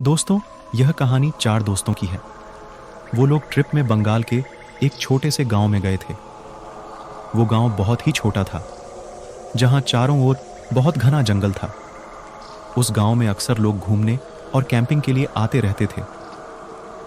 दोस्तों, यह कहानी 4 दोस्तों की है। वो लोग ट्रिप में बंगाल के एक छोटे से गांव में गए थे। वो गांव बहुत ही छोटा था, जहां चारों ओर बहुत घना जंगल था। उस गांव में अक्सर लोग घूमने और कैंपिंग के लिए आते रहते थे,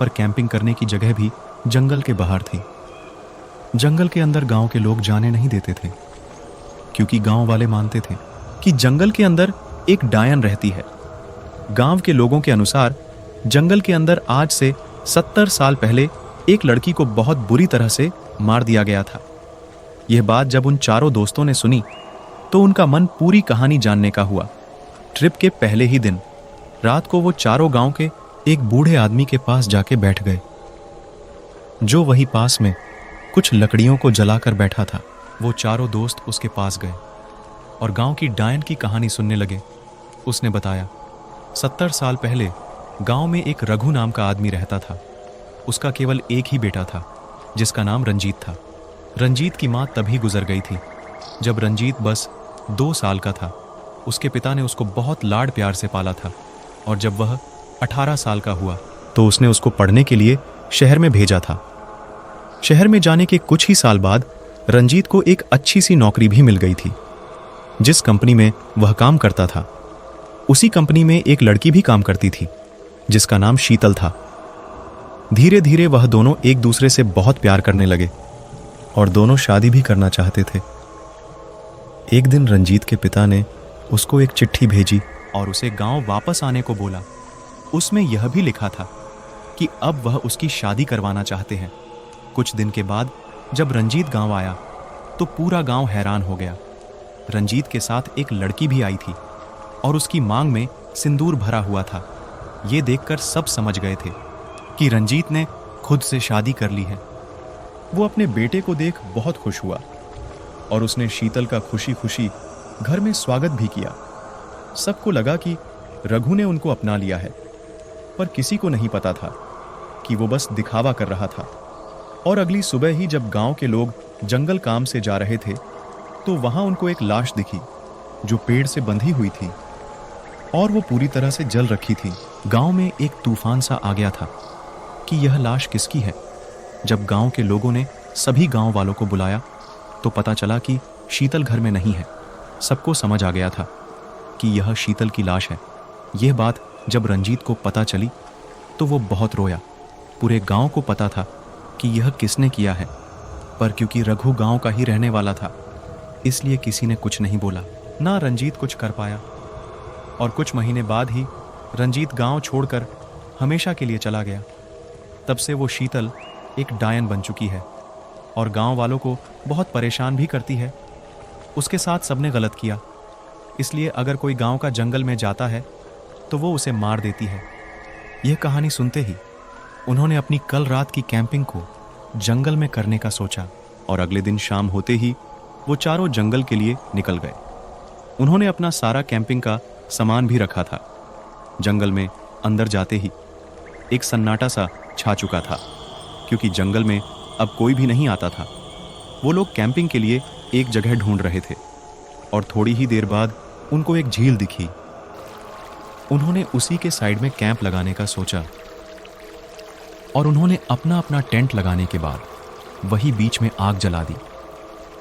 पर कैंपिंग करने की जगह भी जंगल के बाहर थी। जंगल के अंदर गांव के लोग जाने नहीं देते थे, क्योंकि गांव वाले मानते थे कि जंगल के अंदर एक डायन रहती है। गांव के लोगों के अनुसार जंगल के अंदर आज से 70 साल पहले एक लड़की को बहुत बुरी तरह से मार दिया गया था। यह बात जब उन चारों दोस्तों ने सुनी तो उनका मन पूरी कहानी जानने का हुआ। ट्रिप के पहले ही दिन रात को वो चारों गांव के एक बूढ़े आदमी के पास जाके बैठ गए, जो वही पास में कुछ लकड़ियों को जलाकर बैठा था। वो चारों दोस्त उसके पास गए और गांव की डायन की कहानी सुनने लगे। उसने बताया, 70 साल पहले गांव में एक रघु नाम का आदमी रहता था। उसका केवल एक ही बेटा था, जिसका नाम रंजीत था। रंजीत की माँ तभी गुजर गई थी जब रंजीत बस 2 साल का था। उसके पिता ने उसको बहुत लाड प्यार से पाला था, और जब वह 18 साल का हुआ तो उसने उसको पढ़ने के लिए शहर में भेजा था। शहर में जाने के कुछ ही साल बाद रंजीत को एक अच्छी सी नौकरी भी मिल गई थी। जिस कंपनी में वह काम करता था, उसी कंपनी में एक लड़की भी काम करती थी, जिसका नाम शीतल था। धीरे धीरे वह दोनों एक दूसरे से बहुत प्यार करने लगे और दोनों शादी भी करना चाहते थे। एक दिन रंजीत के पिता ने उसको एक चिट्ठी भेजी और उसे गांव वापस आने को बोला। उसमें यह भी लिखा था कि अब वह उसकी शादी करवाना चाहते हैं। कुछ दिन के बाद जब रंजीत गांव आया तो पूरा गांव हैरान हो गया। रंजीत के साथ एक लड़की भी आई थी और उसकी मांग में सिंदूर भरा हुआ था। ये देखकर सब समझ गए थे कि रंजीत ने खुद से शादी कर ली है। वो अपने बेटे को देख बहुत खुश हुआ और उसने शीतल का खुशी खुशी घर में स्वागत भी किया। सबको लगा कि रघु ने उनको अपना लिया है, पर किसी को नहीं पता था कि वो बस दिखावा कर रहा था। और अगली सुबह ही जब गांव के लोग जंगल काम से जा रहे थे तो वहां उनको एक लाश दिखी, जो पेड़ से बंधी हुई थी और वो पूरी तरह से जल रखी थी। गांव में एक तूफान सा आ गया था कि यह लाश किसकी है। जब गांव के लोगों ने सभी गांव वालों को बुलाया तो पता चला कि शीतल घर में नहीं है। सबको समझ आ गया था कि यह शीतल की लाश है। यह बात जब रंजीत को पता चली तो वो बहुत रोया। पूरे गांव को पता था कि यह किसने किया है, पर क्योंकि रघु गांव का ही रहने वाला था, इसलिए किसी ने कुछ नहीं बोला। ना रंजीत कुछ कर पाया। और कुछ महीने बाद ही रंजीत गांव छोड़कर हमेशा के लिए चला गया। तब से वो शीतल एक डायन बन चुकी है और गांव वालों को बहुत परेशान भी करती है। उसके साथ सबने गलत किया, इसलिए अगर कोई गांव का जंगल में जाता है तो वो उसे मार देती है। यह कहानी सुनते ही उन्होंने अपनी कल रात की कैंपिंग को जंगल में करने का सोचा और अगले दिन शाम होते ही वो चारों जंगल के लिए निकल गए। उन्होंने अपना सारा कैंपिंग का सामान भी रखा था। जंगल में अंदर जाते ही एक सन्नाटा सा छा चुका था, क्योंकि जंगल में अब कोई भी नहीं आता था। वो लोग कैंपिंग के लिए एक जगह ढूंढ रहे थे और थोड़ी ही देर बाद उनको एक झील दिखी। उन्होंने उसी के साइड में कैंप लगाने का सोचा और उन्होंने अपना अपना टेंट लगाने के बाद वही बीच में आग जला दी।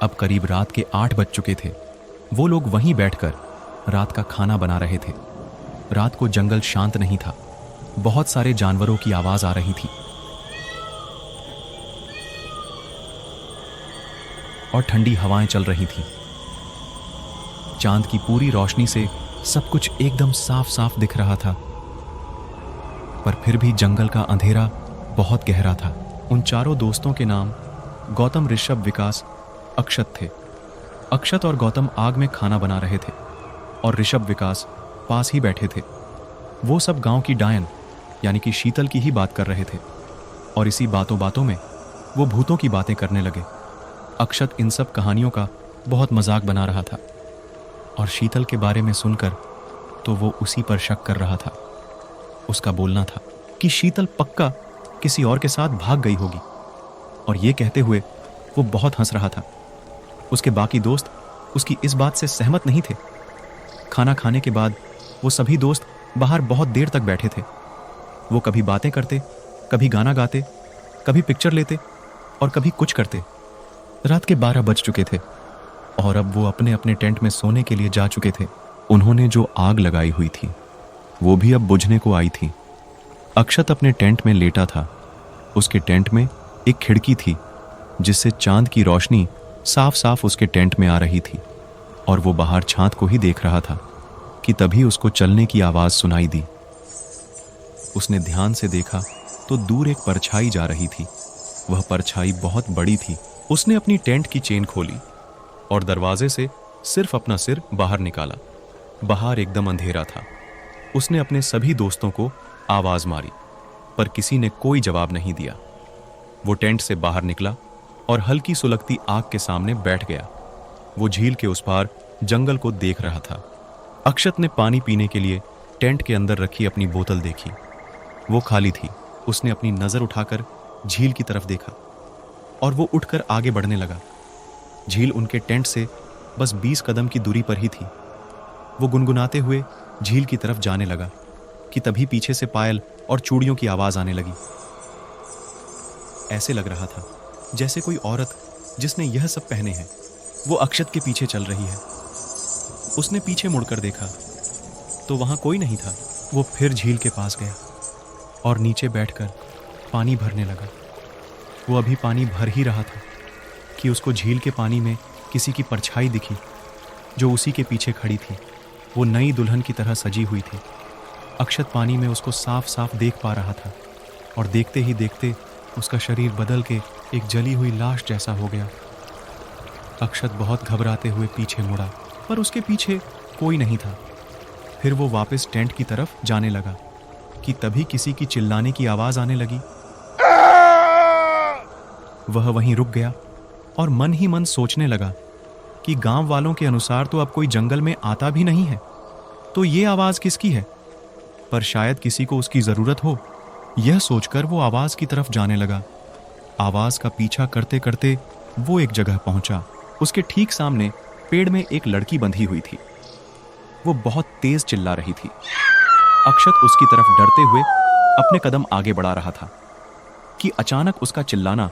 अब करीब रात के 8 बज चुके थे। वो लोग वहीं बैठकर रात का खाना बना रहे थे। रात को जंगल शांत नहीं था। बहुत सारे जानवरों की आवाज आ रही थी और ठंडी हवाएं चल रही थीं। चांद की पूरी रोशनी से सब कुछ एकदम साफ साफ दिख रहा था, पर फिर भी जंगल का अंधेरा बहुत गहरा था। उन चारों दोस्तों के नाम गौतम, ऋषभ, विकास, अक्षत थे। अक्षत और गौतम आग में खाना बना रहे थे और ऋषभ, विकास पास ही बैठे थे। वो सब गांव की डायन यानी कि शीतल की ही बात कर रहे थे और इसी बातों बातों में वो भूतों की बातें करने लगे। अक्षत इन सब कहानियों का बहुत मजाक बना रहा था और शीतल के बारे में सुनकर तो वो उसी पर शक कर रहा था। उसका बोलना था कि शीतल पक्का किसी और के साथ भाग गई होगी, और ये कहते हुए वो बहुत हंस रहा था। उसके बाकी दोस्त उसकी इस बात से सहमत नहीं थे। खाना खाने के बाद वो सभी दोस्त बाहर बहुत देर तक बैठे थे वो कभी बातें करते, कभी गाना गाते, कभी पिक्चर लेते और कभी कुछ करते। रात के 12 बज चुके थे और अब वो अपने अपने टेंट में सोने के लिए जा चुके थे। उन्होंने जो आग लगाई हुई थी वो भी अब बुझने को आई थी। अक्षत अपने टेंट में लेटा था। उसके टेंट में एक खिड़की थी जिससे चांद की रोशनी साफ साफ उसके टेंट में आ रही थी और वो बाहर छात को ही देख रहा था कि तभी उसको चलने की आवाज सुनाई दी। उसने ध्यान से देखा तो दूर एक परछाई जा रही थी। वह परछाई बहुत बड़ी थी। उसने अपनी टेंट की चेन खोली और दरवाजे से सिर्फ अपना सिर बाहर निकाला। बाहर एकदम अंधेरा था। उसने अपने सभी दोस्तों को आवाज मारी पर किसी ने कोई जवाब नहीं दिया। वो टेंट से बाहर निकला और हल्की सुलगती आग के सामने बैठ गया। वो झील के उस पार जंगल को देख रहा था। अक्षत ने पानी पीने के लिए टेंट के अंदर रखी अपनी बोतल देखी। वो खाली थी। उसने अपनी नजर उठाकर झील की तरफ देखा और वो उठकर आगे बढ़ने लगा। झील उनके टेंट से बस 20 कदम की दूरी पर ही थी। वो गुनगुनाते हुए झील की तरफ जाने लगा कि तभी पीछे से पायल और चूड़ियों की आवाज आने लगी। ऐसे लग रहा था जैसे कोई औरत जिसने यह सब पहने हैं वो अक्षत के पीछे चल रही है। उसने पीछे मुड़कर देखा तो वहां कोई नहीं था। वो फिर झील के पास गया और नीचे बैठकर पानी भरने लगा। वो अभी पानी भर ही रहा था कि उसको झील के पानी में किसी की परछाई दिखी जो उसी के पीछे खड़ी थी। वो नई दुल्हन की तरह सजी हुई थी। अक्षत पानी में उसको साफ साफ देख पा रहा था और देखते ही देखते उसका शरीर बदल के एक जली हुई लाश जैसा हो गया। अक्षत बहुत घबराते हुए पीछे मुड़ा पर उसके पीछे कोई नहीं था। फिर वो वापस टेंट की तरफ जाने लगा कि तभी किसी की चिल्लाने की आवाज आने लगी। वह वहीं रुक गया और मन ही मन सोचने लगा कि गांव वालों के अनुसार तो अब कोई जंगल में आता भी नहीं है, तो ये आवाज किसकी है? पर शायद किसी को उसकी जरूरत हो। यह सोचकर वो आवाज की तरफ जाने लगा। आवाज का पीछा करते करते वो एक जगह पहुंचा। उसके ठीक सामने पेड़ में एक लड़की बंधी हुई थी। वो बहुत तेज चिल्ला रही थी। अक्षत उसकी तरफ डरते हुए अपने कदम आगे बढ़ा रहा था कि अचानक उसका चिल्लाना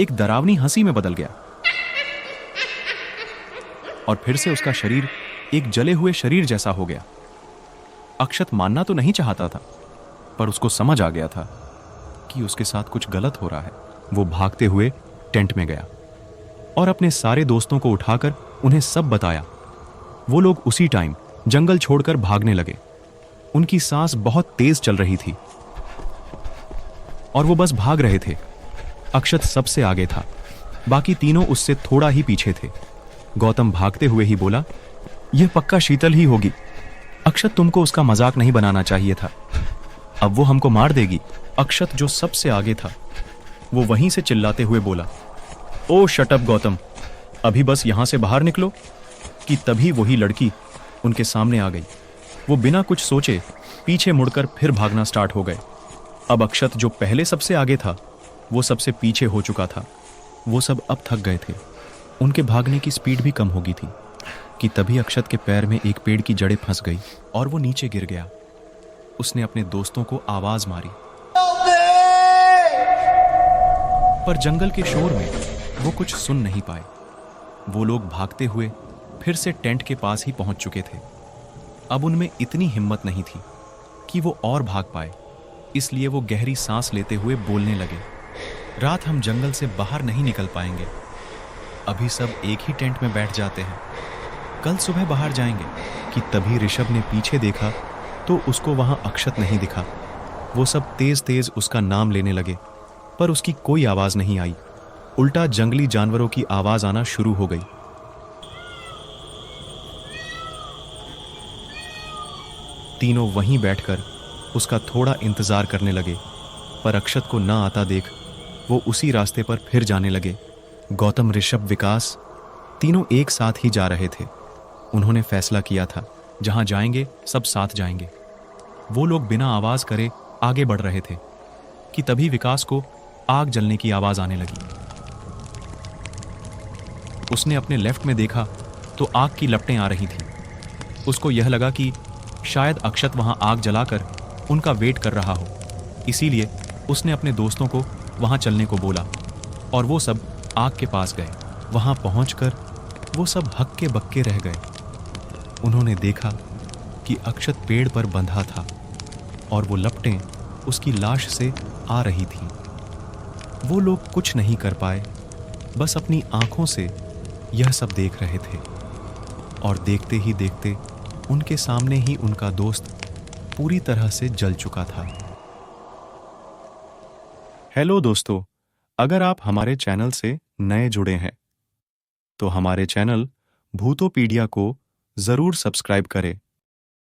एक डरावनी हंसी में बदल गया और फिर से उसका शरीर एक जले हुए शरीर जैसा हो गया। अक्षत मानना तो नहीं चाहता था पर उसको समझ आ गया था कि उसके साथ कुछ गलत हो रहा है। वो भागते हुए टेंट में गया और अपने सारे दोस्तों को उठाकर उन्हें सब बताया। वो लोग उसी टाइम जंगल छोड़कर भागने लगे। उनकी सांस बहुत तेज चल रही थी और वो बस भाग रहे थे। अक्षत सबसे आगे था, बाकी तीनों उससे थोड़ा ही पीछे थे। गौतम भागते हुए ही बोला, यह पक्का शीतल ही होगी। अक्षत, तुमको उसका मजाक नहीं बनाना चाहिए था। अब वो हमको मार देगी। अक्षत जो सबसे आगे था वो वहीं से चिल्लाते हुए बोला, ओ शट अप गौतम, अभी बस यहां से बाहर निकलो। कि तभी वही लड़की उनके सामने आ गई। वो बिना कुछ सोचे पीछे मुड़कर फिर भागना स्टार्ट हो गए। अब अक्षत जो पहले सबसे आगे था वो सबसे पीछे हो चुका था। वो सब अब थक गए थे। उनके भागने की स्पीड भी कम हो गई थी कि तभी अक्षत के पैर में एक पेड़ की जड़ें फंस गई और वो नीचे गिर गया। उसने अपने दोस्तों को आवाज मारी पर जंगल के शोर में वो कुछ सुन नहीं पाए। वो लोग भागते हुए फिर से टेंट के पास ही पहुंच चुके थे। अब उनमें इतनी हिम्मत नहीं थी कि वो और भाग पाए, इसलिए वो गहरी सांस लेते हुए बोलने लगे, रात हम जंगल से बाहर नहीं निकल पाएंगे। अभी सब एक ही टेंट में बैठ जाते हैं, कल सुबह बाहर जाएंगे। कि तभी ऋषभ ने पीछे देखा तो उसको वहां अक्षत नहीं दिखा। वो सब तेज तेज उसका नाम लेने लगे पर उसकी कोई आवाज नहीं आई। उल्टा जंगली जानवरों की आवाज आना शुरू हो गई। तीनों वहीं बैठकर उसका थोड़ा इंतजार करने लगे पर अक्षत को ना आता देख वो उसी रास्ते पर फिर जाने लगे। गौतम, ऋषभ, विकास तीनों एक साथ ही जा रहे थे। उन्होंने फैसला किया था जहां जाएंगे सब साथ जाएंगे। वो लोग बिना आवाज करे आगे बढ़ रहे थे कि तभी विकास को आग जलने की आवाज आने लगी। उसने अपने लेफ्ट में देखा तो आग की लपटें आ रही थीं। उसको यह लगा कि शायद अक्षत वहां आग जलाकर उनका वेट कर रहा हो। इसीलिए उसने अपने दोस्तों को वहां चलने को बोला और वो सब आग के पास गए। वहां पहुंचकर वो सब हक्के बक्के रह गए। उन्होंने देखा कि अक्षत पेड़ पर बंधा था और वो लपटें उसकी लाश से आ रही थीं। वो लोग कुछ नहीं कर पाए, बस अपनी आंखों से यह सब देख रहे थे और देखते ही देखते उनके सामने ही उनका दोस्त पूरी तरह से जल चुका था। हेलो दोस्तों, अगर आप हमारे चैनल से नए जुड़े हैं तो हमारे चैनल भूतोपीडिया को जरूर सब्सक्राइब करें